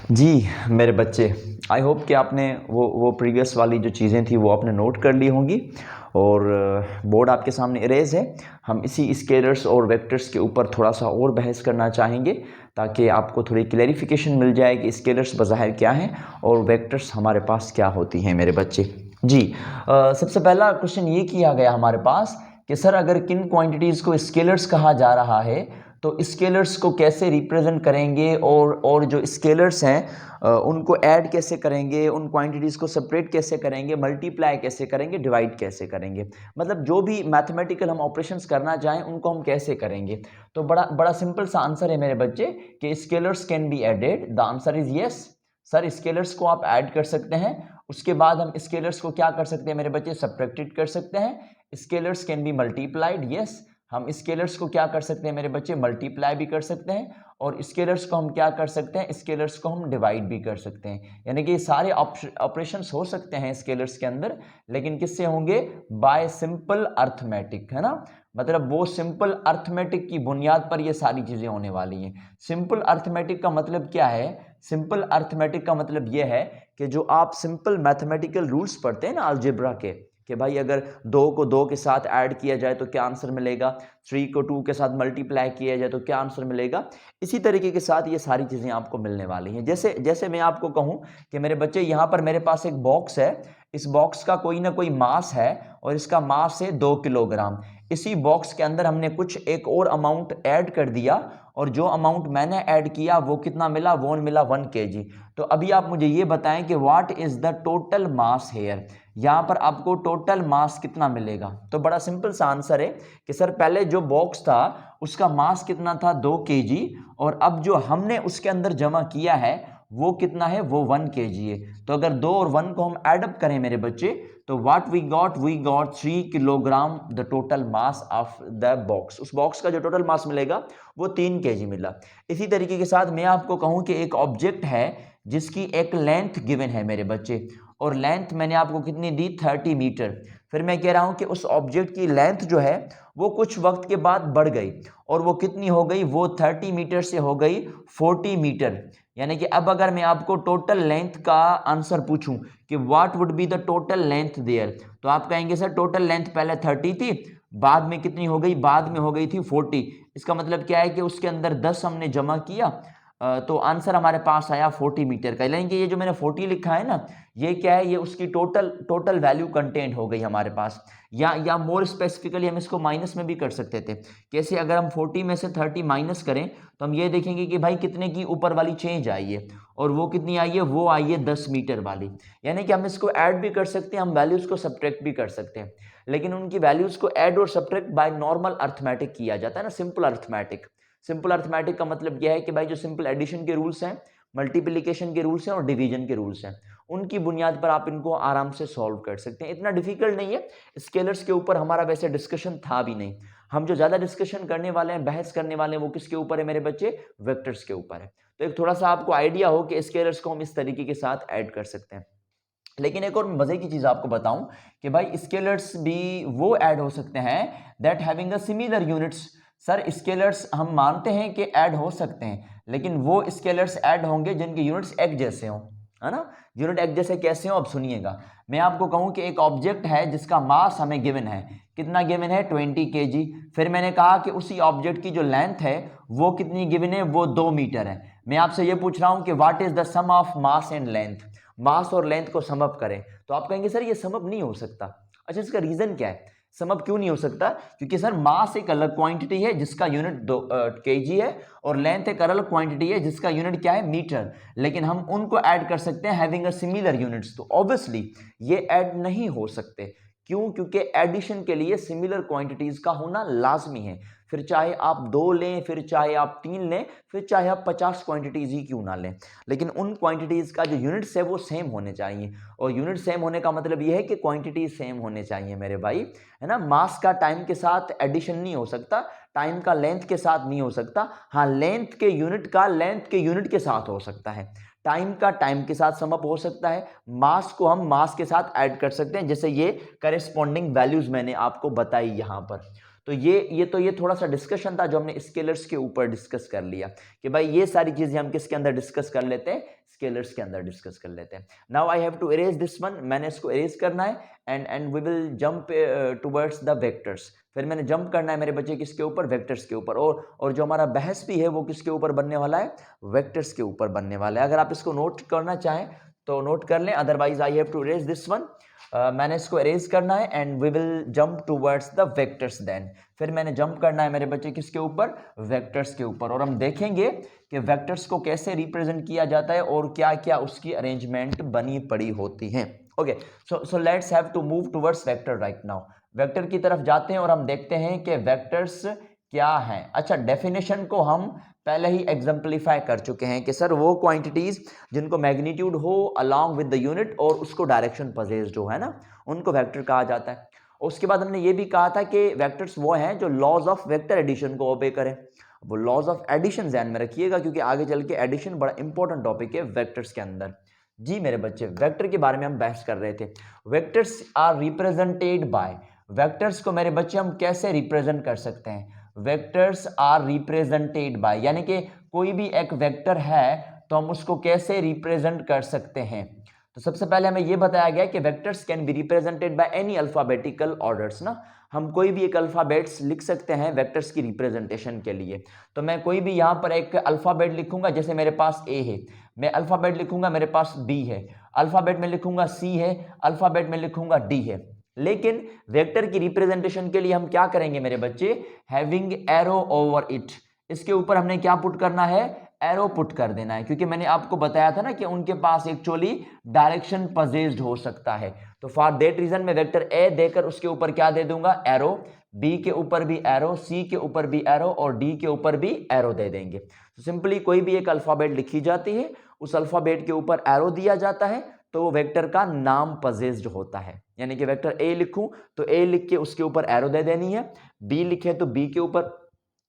जी मेरे बच्चे, I hope कि आपने वो प्रीवियस वाली जो चीज़ें थी वो आपने नोट कर ली होंगी और बोर्ड आपके सामने इरेज है। हम इसी स्केलर्स और वेक्टर्स के ऊपर थोड़ा सा और बहस करना चाहेंगे ताकि आपको थोड़ी क्लैरिफिकेशन मिल जाए कि स्केलर्स बज़ाहिर क्या हैं और वेक्टर्स हमारे पास क्या होती हैं मेरे बच्चे। जी सबसे पहला क्वेश्चन ये किया गया हमारे पास कि सर अगर किन क्वांटिटीज़ को स्केलर्स कहा जा रहा है तो स्केलर्स को कैसे रिप्रेजेंट करेंगे और जो स्केलर्स हैं उनको ऐड कैसे करेंगे, उन क्वांटिटीज़ को सेपरेट कैसे करेंगे, मल्टीप्लाई कैसे करेंगे, डिवाइड कैसे करेंगे। मतलब जो भी मैथमेटिकल हम ऑपरेशंस करना चाहें उनको हम कैसे करेंगे। तो बड़ा बड़ा सिंपल सा आंसर है मेरे बच्चे कि scalars can be added. The answer is yes. Sir scalars को आप ऐड कर सकते हैं। उसके बाद हम स्केलर्स को क्या कर सकते हैं मेरे बच्चे, सब्ट्रैक्टेड कर सकते हैं। Scalars can B multiplied, yes. हम स्केलर्स को क्या कर सकते हैं मेरे बच्चे, मल्टीप्लाई भी कर सकते हैं। और स्केलर्स को हम क्या कर सकते हैं, स्केलर्स को हम डिवाइड भी कर सकते हैं। यानी कि सारे ऑपरेशंस हो सकते हैं स्केलर्स के अंदर, लेकिन किससे होंगे, बाय सिंपल अर्थमेटिक, है ना। मतलब वो सिंपल अर्थमेटिक की बुनियाद पर ये सारी चीजें होने वाली हैं। सिंपल अर्थमेटिक का मतलब क्या है, सिंपल अर्थमेटिक का मतलब ये है कि जो आप सिंपल मैथमेटिकल रूल्स पढ़ते हैं ना अलजेब्रा के, कि भाई अगर 2 को 2 के साथ ऐड किया जाए तो क्या आंसर मिलेगा, 3 को 2 के साथ मल्टीप्लाई किया जाए तो क्या आंसर मिलेगा, इसी तरीके के साथ ये सारी चीज़ें आपको मिलने वाली हैं। जैसे जैसे मैं आपको कहूँ कि मेरे बच्चे यहाँ पर मेरे पास एक बॉक्स है, इस बॉक्स का कोई ना कोई मास है और इसका मास है 2 किलोग्राम। इसी बॉक्स के अंदर हमने कुछ एक और अमाउंट ऐड कर दिया और जो अमाउंट मैंने ऐड किया वो कितना मिला, वो मिला 1 kg। तो अभी आप मुझे ये बताएं कि what is the total mass here, यहां पर आपको टोटल मास कितना मिलेगा। तो बड़ा सिंपल सा आंसर है कि सर पहले जो बॉक्स था उसका मास कितना था, 2 kg, और अब जो हमने उसके अंदर जमा किया है वो कितना है, वो 1 kg है। तो अगर 2 और 1 को हम एडअप करें मेरे बच्चे तो what we got 3 kilogram the total mass of the box. उस बॉक्स का जो टोटल मास मिलेगा वो 3 kg मिला। इसी तरीके के साथ मैं आपको कहूं कि एक ऑब्जेक्ट है जिसकी एक लेंथ गिवन है मेरे बच्चे, और लेंथ मैंने आपको कितनी दी, 30 मीटर। फिर मैं कह रहा हूं कि उस ऑब्जेक्ट की लेंथ जो है वो कुछ वक्त के बाद बढ़ गई और वो कितनी हो गई, वो 30 मीटर से हो गई 40 मीटर। यानी कि अब अगर मैं आपको टोटल लेंथ का आंसर पूछूं कि what would be the total length there, तो आप कहेंगे सर टोटल लेंथ पहले 30 थी, बाद में कितनी हो गई, बाद में हो गई थी 40। इसका मतलब क्या है कि उसके अंदर 10 हमने जमा किया तो आंसर हमारे पास आया 40 मीटर का। यानी कि ये जो मैंने 40 लिखा है ना, ये क्या है, ये उसकी टोटल वैल्यू कंटेंट हो गई हमारे पास। या मोर स्पेसिफिकली हम इसको माइनस में भी कर सकते थे। कैसे, अगर हम 40 में से 30 माइनस करें तो हम ये देखेंगे कि भाई कितने की ऊपर वाली चेंज आई है, और वो कितनी आई है, वो आई है 10 मीटर वाली। यानी कि हम इसको ऐड भी कर सकते हैं, हम वैल्यूज को सब्ट्रैक्ट भी कर सकते हैं, लेकिन उनकी वैल्यूज को ऐड और सब्ट्रैक्ट बाय नॉर्मल अर्थमेटिक किया जाता है ना, सिंपल अर्थमेटिक। सिंपल अर्थमेटिक का मतलब यह है कि भाई जो सिंपल एडिशन के रूल्स हैं, मल्टीप्लिकेशन के रूल्स हैं और डिवीजन के रूल्स हैं, उनकी बुनियाद पर आप इनको आराम से सॉल्व कर सकते हैं। इतना डिफिकल्ट नहीं है। स्केलर्स के ऊपर हमारा वैसे डिस्कशन था भी नहीं। हम जो ज्यादा डिस्कशन करने वाले हैं, बहस करने वाले हैं, वो किसके ऊपर है मेरे बच्चे, वेक्टर्स के ऊपर है। तो एक थोड़ा सा आपको आइडिया हो कि स्केलर्स को हम इस तरीके के साथ ऐड कर सकते हैं। लेकिन एक और मजे की चीज आपको बताऊं कि भाई स्केलर्स भी वो ऐड हो सकते हैं that having a similar units. Sir scalars हम मानते हैं कि ऐड हो सकते हैं, लेकिन वो स्केलर्स ऐड होंगे जिनके यूनिट्स एक जैसे हों, है ना। यूनिट एक जैसे कैसे हो, अब सुनिएगा। मैं आपको कहूं कि एक ऑब्जेक्ट है जिसका मास हमें गिवन है, कितना गिवन है, 20 kg। फिर मैंने कहा कि उसी ऑब्जेक्ट की जो लेंथ है वो कितनी गिवन है, वो 2 मीटर है। मैं आपसे ये पूछ रहा हूं कि what is the sum of mass and length. Mass और लेंथ को सम अप करें, तो आप कहेंगे सर ये सम अप नहीं हो सकता। अच्छा, इसका रीजन क्या है, सम अप क्यों नहीं हो सकता, क्योंकि सर मास एक अलग क्वांटिटी है जिसका यूनिट केजी है, और लेंथ एक अलग क्वांटिटी है जिसका यूनिट क्या है, मीटर। लेकिन हम उनको ऐड कर सकते हैं हैविंग अ सिमिलर यूनिट्स। तो ऑब्वियसली ये ऐड नहीं हो सकते। क्यों, क्योंकि एडिशन के लिए सिमिलर क्वांटिटीज का होना लाजमी है। फिर चाहे आप 2 लें, फिर चाहे आप 3 लें, फिर चाहे आप 50 क्वांटिटीज ही क्यों ना लें, लेकिन उन क्वांटिटीज का जो यूनिट्स है वो सेम होने चाहिए। और यूनिट सेम होने का मतलब ये है कि क्वांटिटी सेम होने चाहिए मेरे भाई, है ना। मास का टाइम के साथ एडिशन नहीं हो सकता, टाइम का लेंथ के साथ नहीं हो सकता। हाँ, लेंथ के यूनिट का लेंथ के यूनिट के साथ हो सकता है, टाइम का टाइम के साथ समअप हो सकता है, मास को हम मास के साथ ऐड कर सकते हैं, जैसे ये करेस्पॉन्डिंग वैल्यूज मैंने आपको बताई यहां पर। तो ये थोड़ा सा स्केलर्स के अंदर डिस्कस कर लेते हैं। Now I have to erase this one, मैंने इसको इरेज करना है and we will jump towards the vectors. फिर मैंने जंप करना है मेरे बच्चे किसके ऊपर, वेक्टर्स के ऊपर। और जो हमारा बहस भी है वो किसके ऊपर बनने वाला है, वेक्टर्स के ऊपर बनने वाला है। अगर आप इसको नोट करना चाहें तो नोट कर लें, otherwise I have to erase this one. मैंने इसको इरेज करना है and we will jump towards the vectors then. फिर मैंने जंप करना है मेरे बच्चे किसके ऊपर, वेक्टर्स के ऊपर। और हम देखेंगे कि वेक्टर्स को कैसे रिप्रेजेंट किया जाता है और क्या क्या उसकी अरेंजमेंट बनी पड़ी होती है। Okay, so let's have to move towards vector right now. Vector की तरफ जाते हैं और हम देखते हैं कि वेक्टर्स क्या हैं। अच्छा, डेफिनेशन को हम पहले ही एग्जाम्पलीफाई कर चुके हैं कि सर वो क्वांटिटीज जिनको मैग्नीट्यूड हो अलॉन्ग विद द यूनिट और उसको डायरेक्शन पजेज जो है ना, उनको वेक्टर कहा जाता है। उसके बाद हमने ये भी कहा था कि वेक्टर्स वो हैं जो लॉज ऑफ वेक्टर एडिशन को ओबे करें। वो लॉज ऑफ एडिशन ध्यान में रखिएगा क्योंकि आगे चल के एडिशन बड़ा इंपॉर्टेंट टॉपिक है वेक्टर्स के अंदर। जी मेरे बच्चे, वेक्टर के बारे में हम बहस कर रहे थे। Vectors are represented by, vectors को मेरे बच्चे हम कैसे रिप्रेजेंट कर सकते हैं, वेक्टर्स आर रिप्रेजेंटेड बाय, यानी कि कोई भी एक वेक्टर है तो हम उसको कैसे रिप्रेजेंट कर सकते हैं। तो सबसे पहले हमें यह बताया गया कि vectors can be represented by any alphabetical orders ना, हम कोई भी एक अल्फाबेट्स लिख सकते हैं वेक्टर्स की रिप्रेजेंटेशन के लिए। तो मैं कोई भी यहां पर एक अल्फाबेट लिखूंगा, जैसे मेरे पास ए है, मैं अल्फाबेट लिखूंगा, मेरे पास बी है, अल्फाबेट में लिखूंगा सी है, अल्फाबेट में लिखूंगा डी है। लेकिन वेक्टर की रिप्रेजेंटेशन के लिए हम क्या करेंगे मेरे बच्चे, हैविंग एरो ओवर इट, इसके ऊपर हमने क्या पुट करना है, एरो पुट कर देना है, क्योंकि मैंने आपको बताया था ना कि उनके पास एक्चुअली डायरेक्शन पजेस्ड हो सकता है। तो फॉर दैट रीजन मैं वेक्टर ए देकर उसके ऊपर क्या दे दूंगा, एरो, बी के ऊपर भी एरो, सी के ऊपर भी एरो और डी के ऊपर भी एरो दे देंगे। तो सिंपली कोई भी एक अल्फाबेट लिखी जाती है, उस अल्फाबेट के ऊपर एरो दिया जाता है, तो वो वेक्टर का नाम पजेस्ड होता है। यानी कि वेक्टर ए लिखूं तो ए लिख के उसके ऊपर एरो दे देनी है, बी लिखे तो बी के ऊपर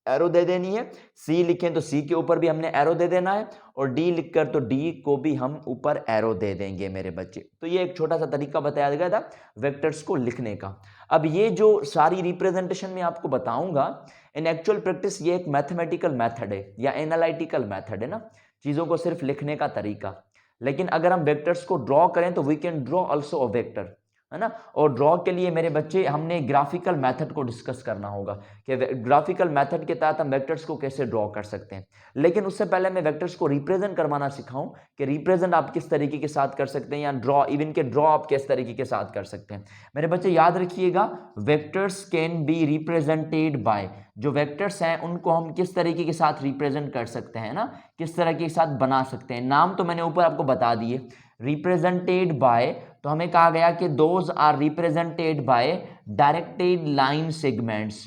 एरो दे देनी है, सी लिखें तो सी के ऊपर भी हमने एरो दे देना है, और डी लिखकर तो डी को भी हम ऊपर एरो दे देंगे मेरे बच्चे। तो ये एक छोटा सा तरीका बताया गया था वेक्टर्स को लिखने का। अब ये जो सारी रिप्रेजेंटेशन में आपको बताऊंगा, इन एक्चुअल प्रैक्टिस ये एक मैथमेटिकल मेथड है या एनालिटिकल मेथड है ना, चीजों को सिर्फ लिखने का तरीका। लेकिन अगर हम वेक्टर्स को ड्रॉ करें तो we can draw also a vector, है ना। और ड्रॉ के लिए मेरे बच्चे हमने ग्राफिकल मेथड को डिस्कस करना होगा कि ग्राफिकल मेथड के तहत हम वेक्टर्स को कैसे ड्रॉ कर सकते हैं। लेकिन उससे पहले मैं वेक्टर्स को रिप्रेजेंट करवाना सिखाऊं कि रिप्रेजेंट आप किस तरीके के साथ कर सकते हैं, या ड्रॉ, इवन के ड्रॉ आप किस तरीके के साथ कर सकते हैं। मेरे बच्चे याद रखिएगा, vectors can be represented by, जो वेक्टर्स हैं उनको हम किस तरीके के साथ रिप्रेजेंट कर सकते हैं ना, किस तरह के साथ बना सकते हैं। नाम तो मैंने ऊपर आपको बता दिए, रिप्रेजेंटेड बाय, तो हमें कहा गया कि those are represented by directed line segments.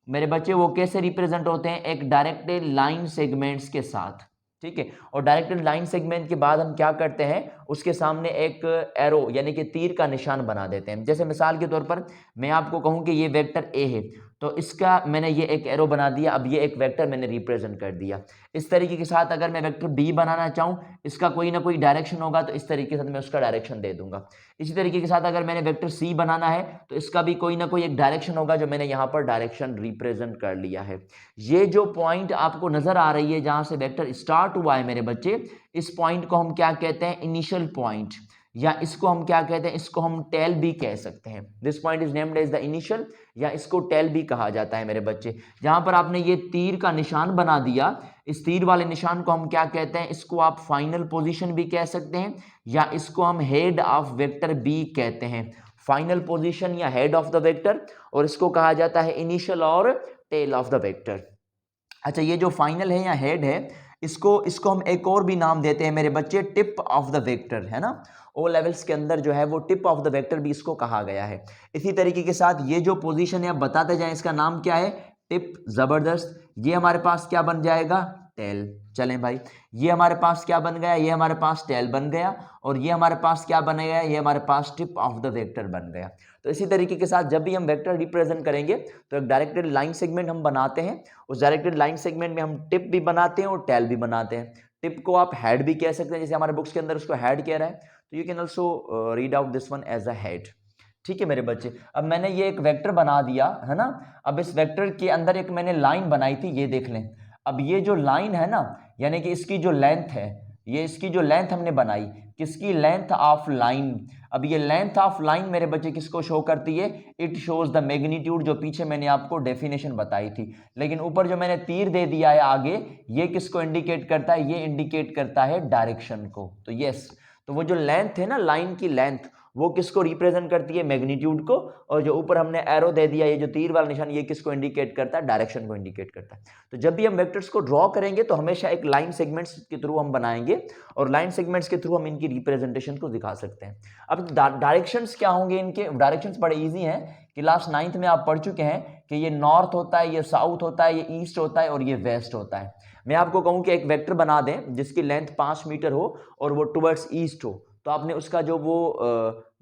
मेरे बच्चे वो कैसे रिप्रेजेंट होते हैं, एक डायरेक्टेड लाइन सेगमेंट्स के साथ, ठीक है। और डायरेक्टेड लाइन सेगमेंट के बाद हम क्या करते हैं, उसके सामने एक एरो यानी कि तीर का निशान बना देते हैं। जैसे मिसाल के तौर पर मैं आपको कहूं कि ये वेक्टर ए है, तो इसका मैंने ये एक एरो बना दिया, अब ये एक वेक्टर मैंने रिप्रेजेंट कर दिया। इस तरीके के साथ अगर मैं वेक्टर बी बनाना चाहूं, इसका कोई ना कोई डायरेक्शन होगा, तो इस तरीके से मैं उसका डायरेक्शन दे दूंगा। इसी तरीके के साथ अगर मैंने वेक्टर सी बनाना है, तो इसका भी कोई ना कोई एक डायरेक्शन होगा, जो मैंने यहां पर डायरेक्शन रिप्रेजेंट कर लिया है। ये जो पॉइंट आपको नजर आ रही है जहां से वेक्टर स्टार्ट हुआ है मेरे बच्चे, इस पॉइंट को हम क्या कहते हैं, इनिशियल पॉइंट, या इसको हम क्या कहते हैं, इसको हम टेल भी कह सकते हैं। This point is named as the initial, या इसको टेल भी कहा जाता है मेरे बच्चे। जहां पर आपने ये तीर का निशान बना दिया, इस तीर वाले निशान को हम क्या कहते हैं, इसको आप फाइनल पोजीशन भी कह सकते हैं, या इसको हम हेड ऑफ वेक्टर बी कहते हैं। फाइनल पोजीशन या हेड ऑफ द वेक्टर, और इसको कहा जाता है इनिशियल और टेल ऑफ द वेक्टर। अच्छा, ये जो फाइनल है या हेड है, इसको हम एक और भी नाम देते हैं मेरे बच्चे, टिप ऑफ द वेक्टर, है ना। ओ लेवल्स के अंदर जो है वो टिप ऑफ द वेक्टर भी इसको कहा गया है। इसी तरीके के साथ ये जो पोजीशन है आप बताते जाएं, इसका नाम क्या है, टिप, जबरदस्त। ये हमारे पास क्या बन जाएगा, टेल। चलें भाई, ये हमारे पास क्या बन गया, ये हमारे पास टेल बन गया, और ये हमारे पास क्या बन गया, ये हमारे पास टिप ऑफ द वेक्टर बन गया। तो इसी तरीके के साथ जब भी हम वेक्टर रिप्रेजेंट करेंगे तो एक डायरेक्टेड लाइन सेगमेंट हम बनाते हैं, उस डायरेक्टेड लाइन सेगमेंट में हम टिप भी बनाते हैं और टेल भी बनाते हैं। टिप को आप हेड भी कह सकते हैं, जैसे हमारे बुक्स के अंदर उसको हेड कह रहा है, तो you can also read out this one as a head. ठीक है मेरे बच्चे, अब मैंने ये एक वेक्टर बना दिया है ना। अब इस वेक्टर के अंदर एक मैंने लाइन बनाई थी, ये देख लें। अब ये जो लाइन है ना, यानी कि इसकी जो लेंथ है, ये इसकी जो लेंथ हमने बनाई, किसकी, लेंथ ऑफ लाइन। अब ये लेंथ ऑफ लाइन मेरे बच्चे किसको शो करती है, इट शोज द मैग्नीट्यूड, जो पीछे मैंने आपको डेफिनेशन बताई थी। लेकिन ऊपर जो मैंने तीर दे दिया है आगे, ये किसको इंडिकेट करता है, ये इंडिकेट करता है डायरेक्शन को। तो यस, तो वो जो लेंथ है ना, लाइन की लेंथ, वो किसको रिप्रेजेंट करती है, मैग्नीट्यूड को। और जो ऊपर हमने एरो दे दिया, ये जो तीर वाला निशान, ये किसको इंडिकेट करता है, डायरेक्शन को इंडिकेट करता है। तो जब भी हम वेक्टर्स को ड्रॉ करेंगे तो हमेशा एक लाइन सेगमेंट्स के थ्रू हम बनाएंगे, और लाइन सेगमेंट्स के थ्रू हम इनकी रिप्रेजेंटेशन को दिखा सकते हैं। अब डायरेक्शंस क्या होंगे इनके, डायरेक्शंस बड़े ईजी हैं। क्लास 9th में आप पढ़ चुके हैं कि ये नॉर्थ होता है, ये साउथ होता है, ये ईस्ट होता है, और ये वेस्ट होता है। मैं आपको कहूं कि एक वेक्टर बना दें जिसकी लेंथ 5 मीटर हो और वो टुवर्ड्स ईस्ट हो, तो आपने उसका जो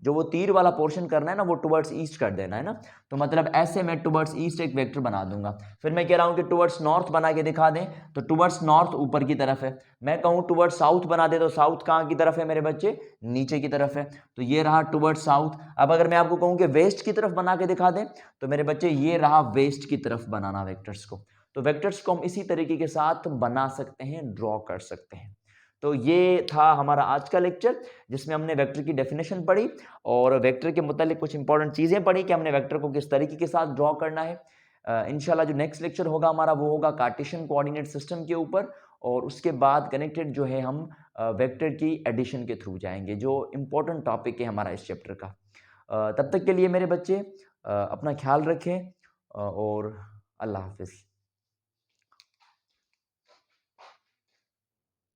वो तीर वाला पोर्शन करना है ना, वो टुवर्ड्स ईस्ट कर देना है ना। तो मतलब ऐसे मैं टुवर्ड्स ईस्ट एक वेक्टर बना दूंगा। फिर मैं कह रहा हूं कि टुवर्ड्स नॉर्थ बना के दिखा दें, तो टुवर्ड्स नॉर्थ ऊपर की तरफ है। मैं कहूं टुवर्ड्स साउथ बना दे, तो साउथ कहां की तरफ है मेरे बच्चे, नीचे की तरफ है। तो ये रहा टुवर्ड्स साउथ। अब अगर मैं आपको कहूं कि वेस्ट की तरफ बना के दिखा दें, तो मेरे बच्चे ये रहा वेस्ट की तरफ बनाना वेक्टर्स को। तो वेक्टर्स को हम इसी तरीके के साथ बना सकते हैं, ड्रॉ कर सकते हैं। तो ये था हमारा आज का लेक्चर, जिसमें हमने वेक्टर की डेफिनेशन पढ़ी और वेक्टर के मुतालिक कुछ इंपॉर्टेंट चीज़ें पढ़ी कि हमने वेक्टर को किस तरीके के साथ ड्रॉ करना है। इंशाल्लाह जो नेक्स्ट लेक्चर होगा हमारा, वो होगा कार्टेशियन कोऑर्डिनेट सिस्टम के ऊपर, और उसके बाद कनेक्टेड जो है हम वेक्टर की एडिशन के थ्रू जाएंगे, जो इंपॉर्टेंट टॉपिक है हमारा इस चैप्टर का। तब तक के लिए मेरे बच्चे अपना ख्याल रखें, और अल्लाह हाफिज़।